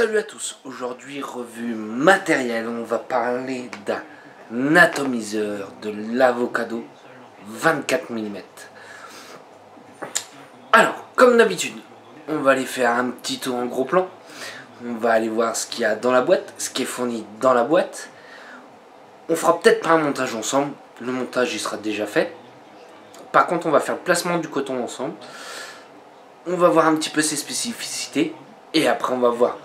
Salut à tous, aujourd'hui revue matérielle, on va parler d'un atomiseur de l'Avocado 24 mm. Alors, comme d'habitude, on va aller faire un petit tour en gros plan. On va aller voir ce qu'il y a dans la boîte, ce qui est fourni dans la boîte. On fera peut-être pas un montage ensemble, le montage il sera déjà fait. Par contre, on va faire le placement du coton ensemble. On va voir un petit peu ses spécificités. Et après, on va voir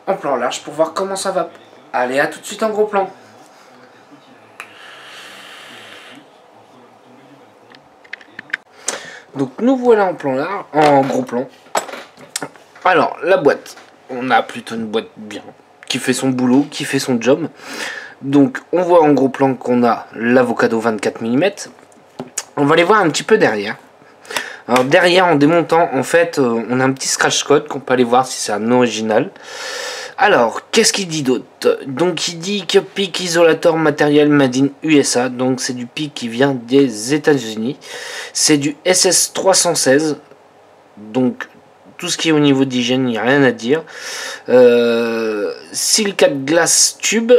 en plan large pour voir comment ça va. Allez, à tout de suite en gros plan. Donc nous voilà en plan large, en gros plan. Alors la boîte, on a plutôt une boîte bien, qui fait son boulot, qui fait son job. Donc on voit en gros plan qu'on a l'Avocado 24 mm. On va aller voir un petit peu derrière. Alors derrière, en démontant, en fait, on a un petit scratch code qu'on peut aller voir si c'est un original. Alors, qu'est-ce qu'il dit d'autre? Donc il dit que PIC isolator matériel made in USA, donc c'est du PIC qui vient des États-Unis. C'est du SS 316, donc tout ce qui est au niveau d'hygiène, il n'y a rien à dire. Silicate glass tube,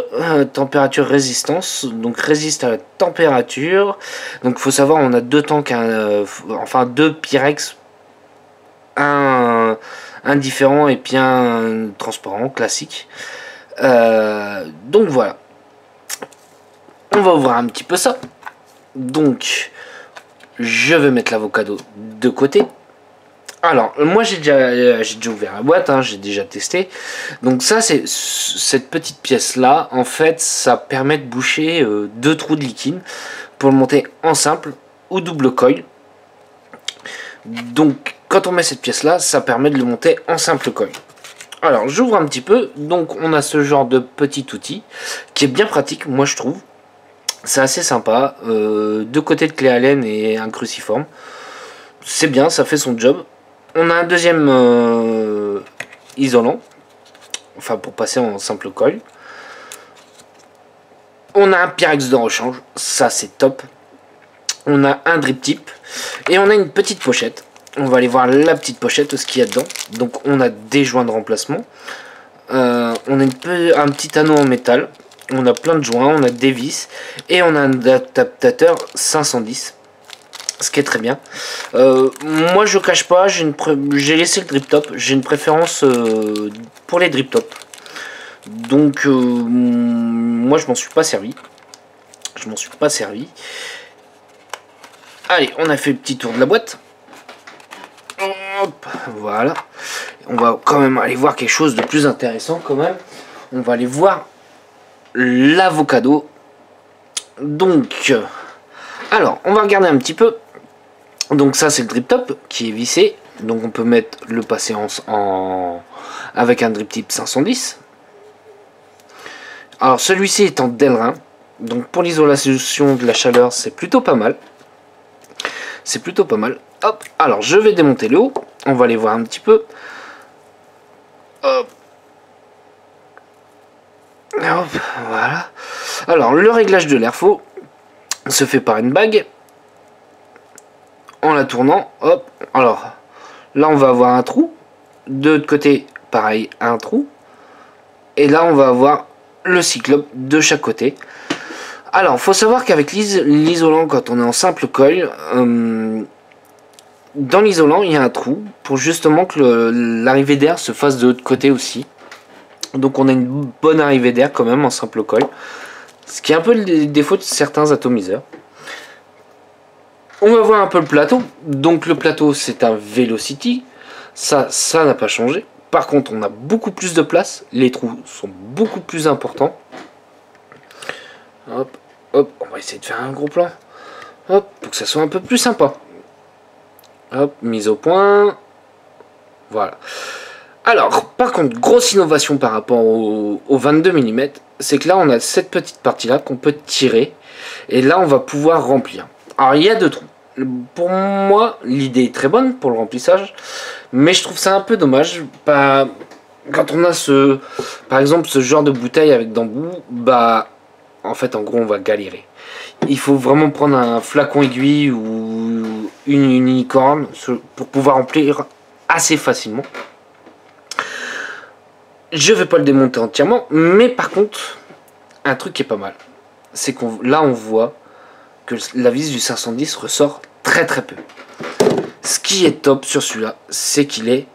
température résistance, donc résiste à la température. Donc il faut savoir, on a deux tanks, enfin deux Pyrex, un différent et puis un transparent classique. Donc voilà, on va ouvrir un petit peu ça. Donc je vais mettre l'Avocado de côté. Alors moi j'ai déjà ouvert la boîte, hein, j'ai déjà testé. Donc ça, c'est cette petite pièce là, en fait ça permet de boucher deux trous de liquide pour le monter en simple ou double coil. Donc quand on met cette pièce là, ça permet de le monter en simple coil. Alors j'ouvre un petit peu. Donc on a ce genre de petit outil qui est bien pratique, moi je trouve. C'est assez sympa, deux côtés de clé Allen et un cruciforme. C'est bien, ça fait son job. On a un deuxième isolant, enfin pour passer en simple coil. On a un Pyrex de rechange, ça c'est top. On a un drip tip et on a une petite pochette. On va aller voir la petite pochette, ce qu'il y a dedans. Donc on a des joints de remplacement. On a un petit anneau en métal. On a plein de joints, on a des vis. Et on a un adaptateur 510. Ce qui est très bien. Moi je cache pas, j'ai laissé le drip top. J'ai une préférence pour les drip top. Donc moi je m'en suis pas servi. Allez, on a fait le petit tour de la boîte. Hop, voilà. On va quand même aller voir quelque chose de plus intéressant quand même. On va aller voir l'Avocado. Donc, alors, on va regarder un petit peu. Donc ça, c'est le drip top qui est vissé. Donc on peut mettre le passer avec un drip tip 510. Alors celui-ci est en Delrin. Donc pour l'isolation de la chaleur, c'est plutôt pas mal. Hop, alors je vais démonter le haut. On va aller voir un petit peu. Hop. Hop, voilà. Alors le réglage de l'airflow se fait par une bague. En la tournant, hop. Alors là on va avoir un trou. De l'autre côté, pareil, un trou. Et là on va avoir le cyclope de chaque côté. Alors, faut savoir qu'avec l'isolant, quand on est en simple coil, dans l'isolant, il y a un trou pour justement que l'arrivée d'air se fasse de l'autre côté aussi. Donc on a une bonne arrivée d'air quand même en simple coil. Ce qui est un peu le défaut de certains atomiseurs. On va voir un peu le plateau. Donc le plateau, c'est un Velocity. Ça n'a pas changé. Par contre, on a beaucoup plus de place. Les trous sont beaucoup plus importants. Hop, hop, on va essayer de faire un gros plan. Hop, pour que ça soit un peu plus sympa. Hop, mise au point. Voilà. Alors, par contre, grosse innovation par rapport au 22 mm, c'est que là, on a cette petite partie-là qu'on peut tirer. Et là, on va pouvoir remplir. Alors, il y a deux trous. Pour moi, l'idée est très bonne pour le remplissage. Mais je trouve ça un peu dommage. Quand on a par exemple, ce genre de bouteille avec d'embout, en fait, en gros, on va galérer. Il faut vraiment prendre un flacon aiguille ou une unicorne pour pouvoir remplir assez facilement. Je vais pas le démonter entièrement, mais par contre, un truc qui est pas mal, c'est qu'on là on voit que la vis du 510 ressort très très peu. Ce qui est top sur celui-là, c'est qu'il est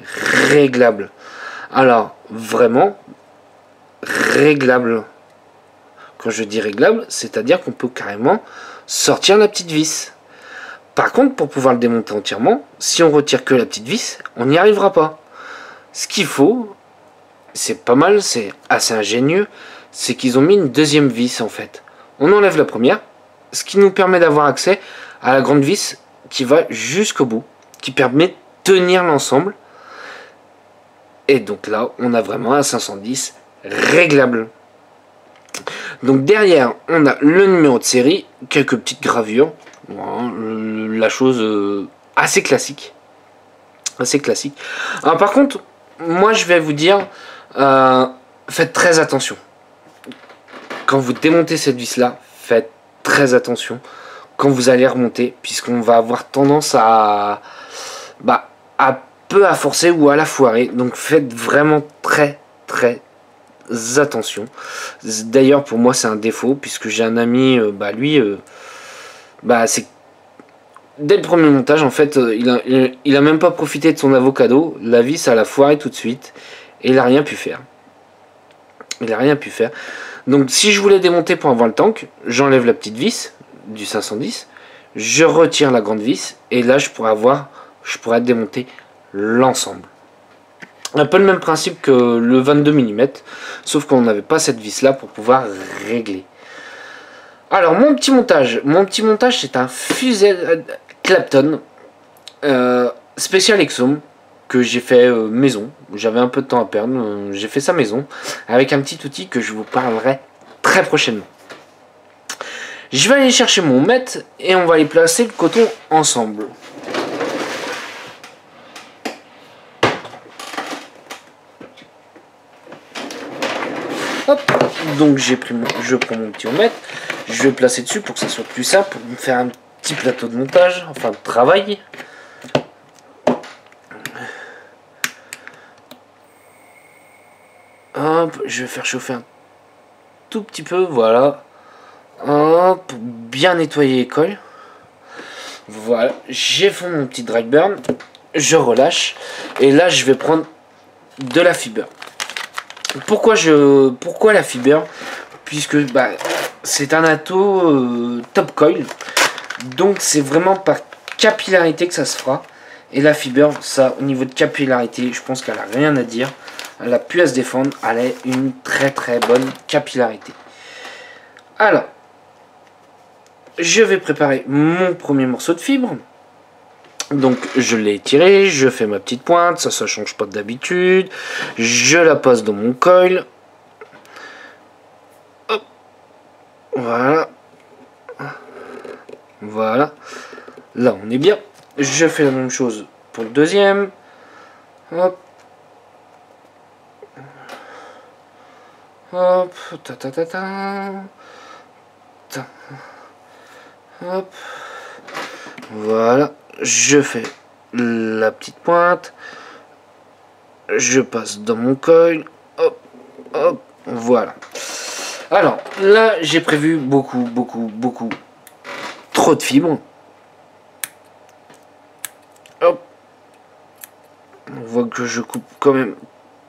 réglable. Alors, vraiment, réglable. Quand je dis réglable, c'est-à-dire qu'on peut carrément sortir la petite vis. Par contre, pour pouvoir le démonter entièrement, si on retire que la petite vis, on n'y arrivera pas. Ce qu'il faut, c'est pas mal, c'est assez ingénieux, c'est qu'ils ont mis une deuxième vis en fait. On enlève la première, ce qui nous permet d'avoir accès à la grande vis qui va jusqu'au bout, qui permet de tenir l'ensemble. Et donc là, on a vraiment un 510 réglable. Donc derrière, on a le numéro de série, quelques petites gravures. Voilà, la chose assez classique. Assez classique. Alors par contre, moi je vais vous dire, faites très attention. Quand vous démontez cette vis là, faites très attention quand vous allez remonter, puisqu'on va avoir tendance à peu à forcer ou à la foirer. Donc faites vraiment très attention. D'ailleurs pour moi c'est un défaut, puisque j'ai un ami, c'est dès le premier montage en fait, il a même pas profité de son avocado, la vis ça l'a foiré tout de suite et il a rien pu faire. Il a rien pu faire. Donc si je voulais démonter pour avoir le tank, j'enlève la petite vis du 510, je retire la grande vis et là je pourrais démonter l'ensemble. Un peu le même principe que le 22 mm, sauf qu'on n'avait pas cette vis là pour pouvoir régler. Alors mon petit montage c'est un fusil Clapton spécial Exome que j'ai fait maison. J'avais un peu de temps à perdre, j'ai fait ça maison avec un petit outil que je vous parlerai très prochainement. Je vais aller chercher mon mètre et on va aller placer le coton ensemble. Hop, donc je prends mon petit mètre, je vais placer dessus pour que ça soit plus simple, pour me faire un petit plateau de montage, enfin de travail. Hop, je vais faire chauffer un tout petit peu, voilà. Hop, pour bien nettoyer les coils. Voilà, j'ai fait mon petit drag burn, je relâche, et là je vais prendre de la fiber. Pourquoi la fiber? Puisque c'est un ato top coil, donc c'est vraiment par capillarité que ça se fera. Et la fiber, ça au niveau de capillarité, je pense qu'elle a rien à dire. Elle a pu à se défendre, elle a une très bonne capillarité. Alors, je vais préparer mon premier morceau de fibre. Donc je l'ai étiré, je fais ma petite pointe, ça change pas d'habitude. Je la passe dans mon coil. Hop. Voilà. Voilà. Là on est bien. Je fais la même chose pour le deuxième. Hop. Hop. Hop. Voilà. Je fais la petite pointe. Je passe dans mon coil. Hop. Hop. Voilà. Alors, là, j'ai prévu beaucoup trop de fibres. Hop. On voit que je coupe quand même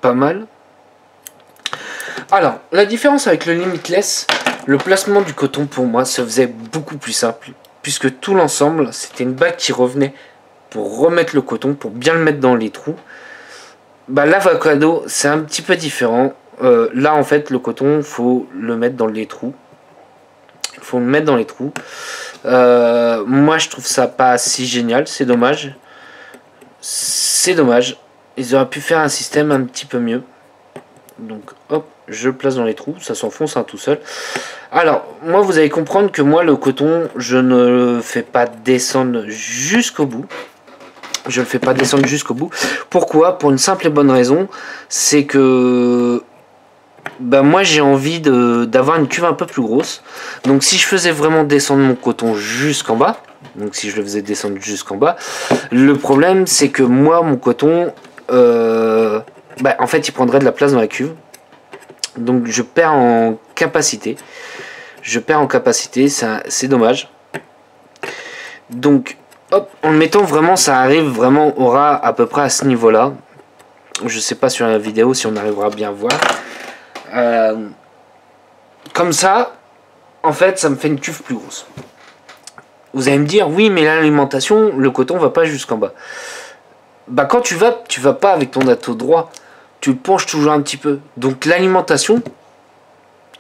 pas mal. Alors, la différence avec le Limitless, le placement du coton pour moi se faisait beaucoup plus simple, puisque tout l'ensemble, c'était une bague qui revenait pour remettre le coton, pour bien le mettre dans les trous. L'avocado, c'est un petit peu différent. Là, en fait, le coton, faut le mettre dans les trous. Il faut le mettre dans les trous. Moi, je trouve ça pas si génial. C'est dommage. C'est dommage. Ils auraient pu faire un système un petit peu mieux. Donc, hop, je le place dans les trous. Ça s'enfonce tout seul. Alors, moi, vous allez comprendre que moi, le coton, je ne le fais pas descendre jusqu'au bout. Je ne le fais pas descendre jusqu'au bout. Pourquoi? Pour une simple et bonne raison. C'est que moi j'ai envie d'avoir une cuve un peu plus grosse. Donc si je faisais vraiment descendre mon coton jusqu'en bas, donc si je le faisais descendre jusqu'en bas, le problème c'est que moi mon coton bah, en fait il prendrait de la place dans la cuve. Donc je perds en capacité. C'est dommage. Donc hop, en le mettant vraiment, ça arrive vraiment au ras à peu près à ce niveau là. Je sais pas sur la vidéo si on arrivera bien à voir. Comme ça, en fait, ça me fait une cuve plus grosse. Vous allez me dire, oui, mais l'alimentation, le coton va pas jusqu'en bas. Bah quand tu vas pas avec ton atteau droit. Tu le penches toujours un petit peu. Donc l'alimentation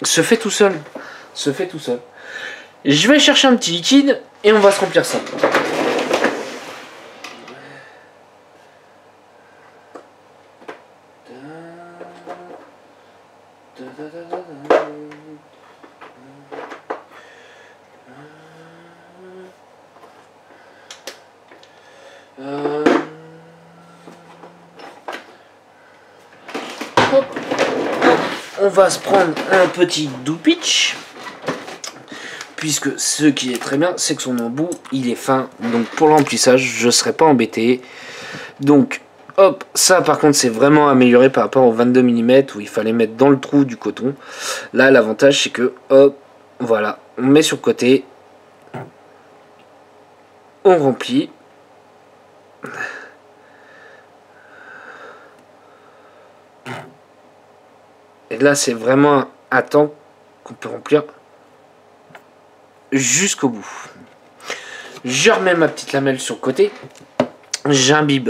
se fait tout seul. Je vais chercher un petit liquide et on va se remplir ça. On va se prendre un petit doupitch, puisque ce qui est très bien, c'est que son embout, il est fin, donc pour le remplissage, je ne serai pas embêté. Donc, hop, ça par contre, c'est vraiment amélioré par rapport au 22 mm, où il fallait mettre dans le trou du coton. Là, l'avantage, c'est que, hop, voilà, on met sur le côté, on remplit. Et là, c'est vraiment un temps qu'on peut remplir jusqu'au bout. Je remets ma petite lamelle sur le côté. J'imbibe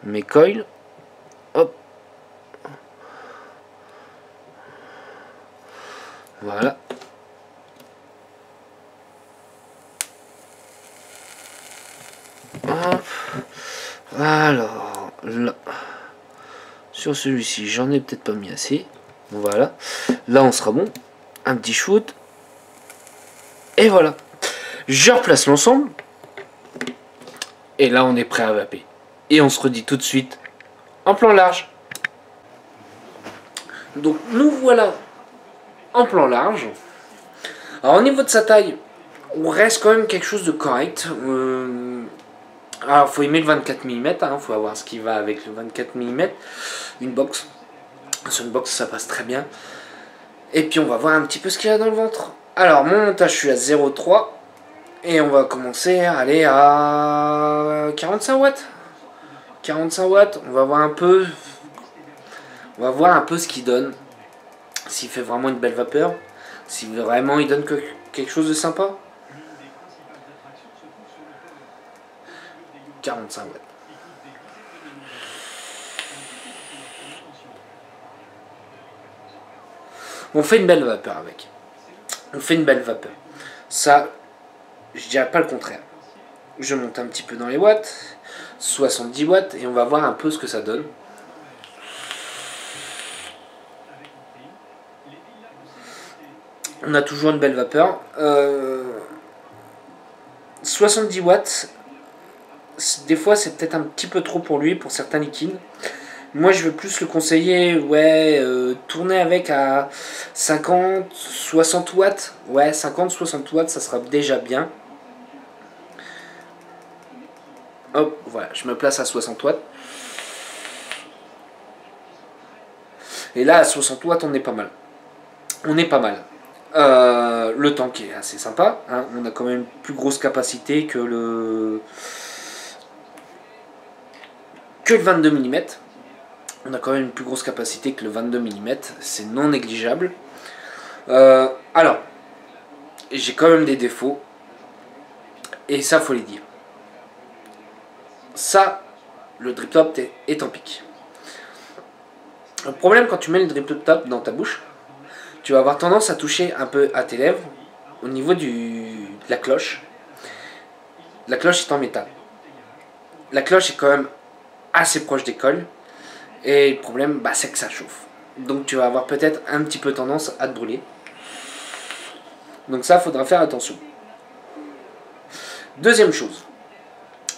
mes coils. Hop. Voilà. Hop. Alors, là. Sur celui-ci, j'en ai peut-être pas mis assez. Voilà. Là, on sera bon. Un petit shoot. Et voilà. Je replace l'ensemble. Et là, on est prêt à vaper. Et on se redit tout de suite en plan large. Donc, nous voilà en plan large. Alors, au niveau de sa taille, on reste quand même quelque chose de correct. Alors, il faut aimer le 24 mm. Il faut avoir ce qui va avec le 24 mm. Une box. Sur une box, ça passe très bien. Et puis, on va voir un petit peu ce qu'il y a dans le ventre. Alors, mon montage, je suis à 0,3. Et on va commencer à aller à 45 watts. 45 watts. On va voir un peu. On va voir un peu ce qu'il donne. S'il fait vraiment une belle vapeur. Si vraiment il donne quelque chose de sympa. 45 watts. On fait une belle vapeur avec. On fait une belle vapeur. Ça, je dirais pas le contraire. Je monte un petit peu dans les watts. 70 watts. Et on va voir un peu ce que ça donne. On a toujours une belle vapeur. 70 watts. Des fois, c'est peut-être un petit peu trop pour lui, pour certains liquides. Moi, je veux plus le conseiller, ouais, tourner avec à 50, 60 watts. Ouais, 50, 60 watts, ça sera déjà bien. Hop, voilà, je me place à 60 watts. Et là, à 60 watts, on est pas mal. On est pas mal. Le tank est assez sympa. Hein. On a quand même une plus grosse capacité que le 22 mm. On a quand même une plus grosse capacité que le 22 mm. C'est non négligeable. Alors, j'ai quand même des défauts. Et ça, faut les dire. Ça, le drip top est en pique. Le problème quand tu mets le drip top dans ta bouche, tu vas avoir tendance à toucher un peu à tes lèvres au niveau de la cloche. La cloche est en métal. La cloche est quand même assez proche des cols. Et le problème, bah, c'est que ça chauffe. Donc tu vas avoir peut-être un petit peu tendance à te brûler. Donc ça, il faudra faire attention. Deuxième chose.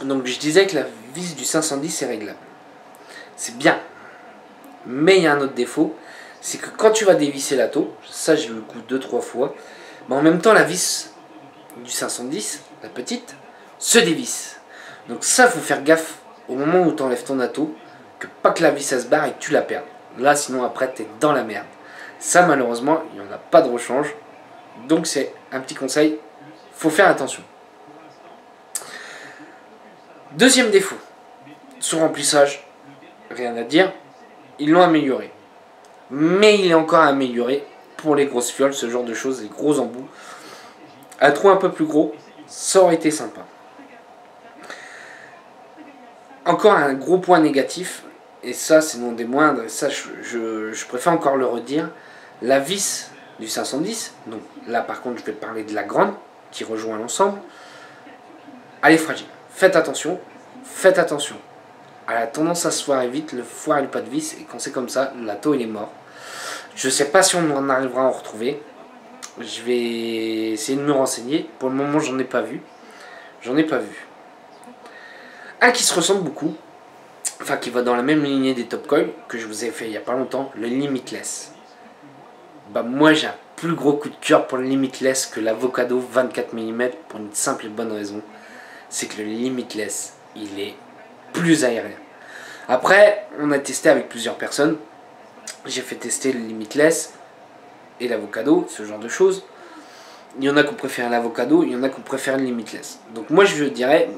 Donc je disais que la vis du 510 est réglable. C'est bien. Mais il y a un autre défaut. C'est que quand tu vas dévisser la taux, ça j'ai eu le coup 2-3 fois, mais en même temps la vis du 510, la petite, se dévisse. Donc ça, faut faire gaffe au moment où tu enlèves ton atto. pas que la vis elle se barre et que tu la perds. Là, sinon après, tu es dans la merde. Ça, malheureusement, il n'y en a pas de rechange. Donc, c'est un petit conseil. Faut faire attention. Deuxième défaut. Son remplissage, rien à dire. Ils l'ont amélioré. Mais il est encore amélioré pour les grosses fioles, ce genre de choses, les gros embouts. Un trou un peu plus gros, ça aurait été sympa. Encore un gros point négatif, et ça c'est non des moindres, et ça je préfère encore le redire, la vis du 510, donc là par contre je vais parler de la grande, qui rejoint l'ensemble, elle est fragile. Faites attention, faites attention. Elle a tendance à se foirer vite, le foire et le pas de vis, et quand c'est comme ça, l'atto il est mort. Je ne sais pas si on en arrivera à en retrouver. Je vais essayer de me renseigner. Pour le moment, j'en ai pas vu. J'en ai pas vu. Un qui se ressemble beaucoup, enfin qui va dans la même lignée des Top Coil que je vous ai fait il y a pas longtemps, le Limitless. Bah moi j'ai un plus gros coup de cœur pour le Limitless que l'Avocado 24 mm pour une simple et bonne raison. C'est que le Limitless, il est plus aérien. Après, on a testé avec plusieurs personnes. J'ai fait tester le Limitless et l'Avocado, ce genre de choses. Il y en a qui préfèrent l'Avocado, il y en a qui préfèrent le Limitless. Donc moi je dirais,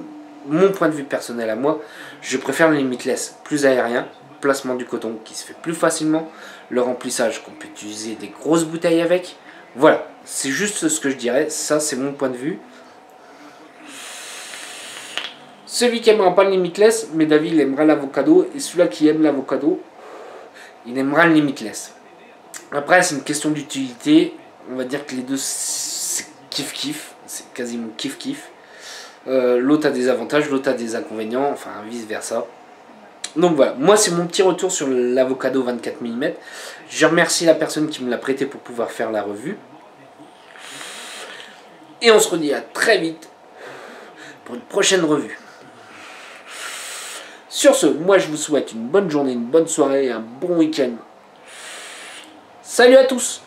mon point de vue personnel à moi, je préfère le Limitless plus aérien, placement du coton qui se fait plus facilement, le remplissage qu'on peut utiliser des grosses bouteilles avec. Voilà, c'est juste ce que je dirais, ça c'est mon point de vue. Celui qui n'aimera pas le Limitless, mais David il aimera l'Avocado, et celui-là qui aime l'Avocado, il aimera le Limitless. Après c'est une question d'utilité, on va dire que les deux c'est kiff-kiff, c'est quasiment kiff-kiff. L'autre a des avantages, l'autre a des inconvénients, enfin vice versa. Donc voilà, moi c'est mon petit retour sur l'Avocado 24 mm. Je remercie la personne qui me l'a prêté pour pouvoir faire la revue. Et on se redit à très vite pour une prochaine revue. Sur ce, moi je vous souhaite une bonne journée, une bonne soirée et un bon week-end. Salut à tous!